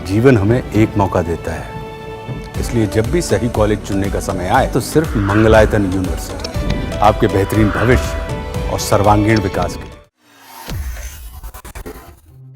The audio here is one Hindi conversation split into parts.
जीवन हमें एक मौका देता है, इसलिए जब भी सही कॉलेज चुनने का समय आए तो सिर्फ मंगलायतन यूनिवर्सिटी आपके बेहतरीन भविष्य और सर्वांगीण विकास के लिए।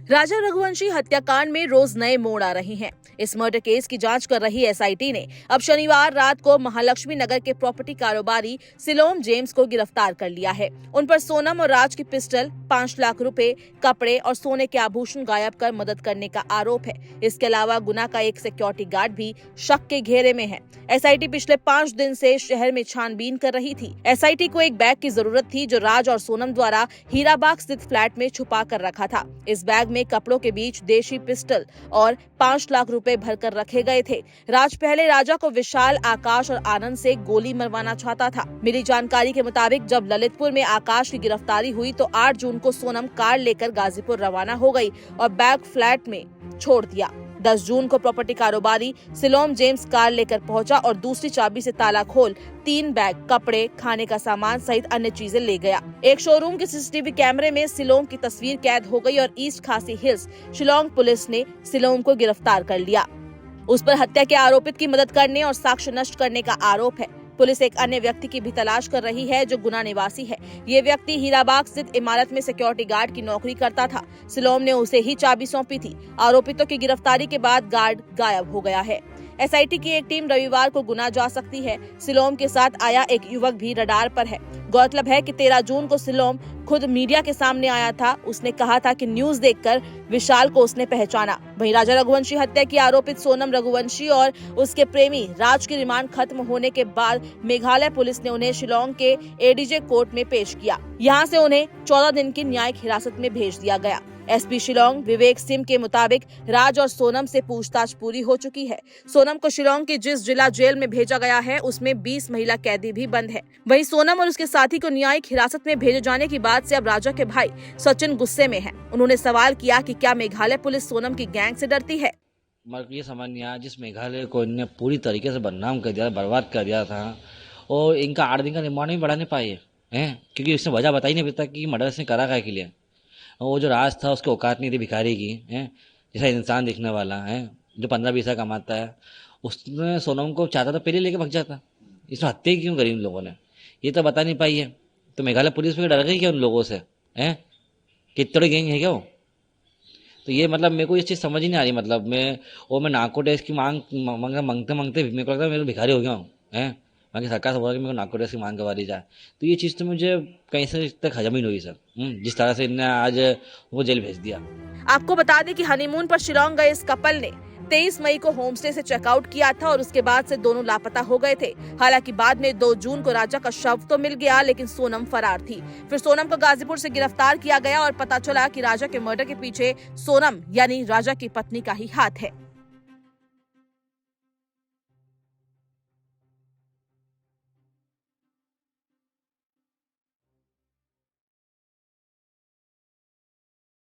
राजा रघुवंशी हत्याकांड में रोज नए मोड़ आ रहे हैं। इस मर्डर केस की जांच कर रही एसआईटी ने अब शनिवार रात को महालक्ष्मी नगर के प्रॉपर्टी कारोबारी सिलोम जेम्स को गिरफ्तार कर लिया है। उन पर सोनम और राज की पिस्टल, 5 लाख रुपए, कपड़े और सोने के आभूषण गायब कर मदद करने का आरोप है। इसके अलावा गुना का एक सिक्योरिटी गार्ड भी शक के घेरे में है। एसआईटी पिछले 5 दिन से शहर में छानबीन कर रही थी। एसआईटी को एक बैग की जरूरत थी जो राज और सोनम द्वारा हीराबाग स्थित फ्लैट में छुपा कर रखा था। इस बैग में कपड़ों के बीच देशी पिस्टल और 5 लाख रुपए भरकर रखे गए थे। राज पहले राजा को विशाल, आकाश और आनंद से गोली मरवाना चाहता था। मिली जानकारी के मुताबिक जब ललितपुर में आकाश की गिरफ्तारी हुई तो 8 जून को सोनम कार लेकर गाजीपुर रवाना हो गई और बैग फ्लैट में छोड़ दिया। 10 जून को प्रॉपर्टी कारोबारी सिलोम जेम्स कार लेकर पहुंचा और दूसरी चाबी से ताला खोल 3 बैग, कपड़े, खाने का सामान सहित अन्य चीजें ले गया। एक शोरूम के सीसीटीवी कैमरे में सिलोम की तस्वीर कैद हो गई और ईस्ट खासी हिल्स शिलोंग पुलिस ने सिलोम को गिरफ्तार कर लिया। उस पर हत्या के आरोपित की मदद करने और साक्ष्य नष्ट करने का आरोप है। पुलिस एक अन्य व्यक्ति की भी तलाश कर रही है जो गुना निवासी है। ये व्यक्ति हीराबाग स्थित इमारत में सिक्योरिटी गार्ड की नौकरी करता था। सिलोम ने उसे ही चाबी सौंपी थी। आरोपितों की गिरफ्तारी के बाद गार्ड गायब हो गया है। एसआईटी की एक टीम रविवार को गुना जा सकती है। सिलोम के साथ आया एक युवक भी रडार पर है। गौरतलब है कि 13 जून को सिलोम खुद मीडिया के सामने आया था। उसने कहा था कि न्यूज देखकर विशाल को उसने पहचाना। वहीं राजा रघुवंशी हत्या की आरोपित सोनम रघुवंशी और उसके प्रेमी राज की रिमांड खत्म होने के बाद मेघालय पुलिस ने उन्हें शिलोंग के एडीजे कोर्ट में पेश किया। यहां से उन्हें 14 दिन की न्यायिक हिरासत में भेज दिया गया। एसपी शिलोंग विवेक सिंह के मुताबिक राज और सोनम से पूछताछ पूरी हो चुकी है। सोनम को शिलोंग के जिस जिला जेल में भेजा गया है उसमें 20 महिला कैदी भी बंद है। वहीं सोनम और उसके साथी को न्यायिक हिरासत में भेजे जाने की बात से अब राजा के भाई सचिन गुस्से में हैं। उन्होंने सवाल किया कि क्या मेघालय पुलिस सोनम की गैंग से डरती है। ये समझ नहीं आया जिस मेघालय को इन्होंने पूरी तरीके से बदनाम कर दिया, बर्बाद कर दिया था, और इनका 8 दिन का रिमांड भी बढ़ा नहीं पाए हैं, क्योंकि उसने वजह बताई नहीं अभी तक कि मर्डर इसने करा क्या के लिए। और वो जो राज था उसकी औकात नहीं थी भिखारी की, हैं, जैसा इंसान दिखने वाला है जो 15-20 कमाता है। उसने सोनम को चाहता तो पहले लेके भाग जाता। इसमें हत्या क्यों करी उन लोगों ने, ये तो बता नहीं पाई है। तो मेघालय पुलिस भी डर गई क्या उन लोगों से, हैं, कितने गैंग है क्या वो। तो ये मतलब मेरे को ये चीज़ समझ ही नहीं आ रही। मतलब मैं नाको टेस्ट की मांगते मेरे को लगता है मैं भिखारी हो गया हूँ, हैं। बाकी सरकार से बोला कि मेरे को नाको टेस्ट की मांग करवा दी जाए। तो ये चीज़ तो मुझे कहीं से तक हजम ही नहीं हुई सर, जिस तरह से इन्होंने आज वो जेल भेज दिया। आपको बता दें कि हनीमून पर शिलोंग गए इस कपल ने 23 मई को होमस्टे से चेकआउट किया था और उसके बाद से दोनों लापता हो गए थे। हालांकि बाद में 2 जून को राजा का शव तो मिल गया, लेकिन सोनम फरार थी। फिर सोनम को गाजीपुर से गिरफ्तार किया गया और पता चला कि राजा के मर्डर के पीछे सोनम यानी राजा की पत्नी का ही हाथ है।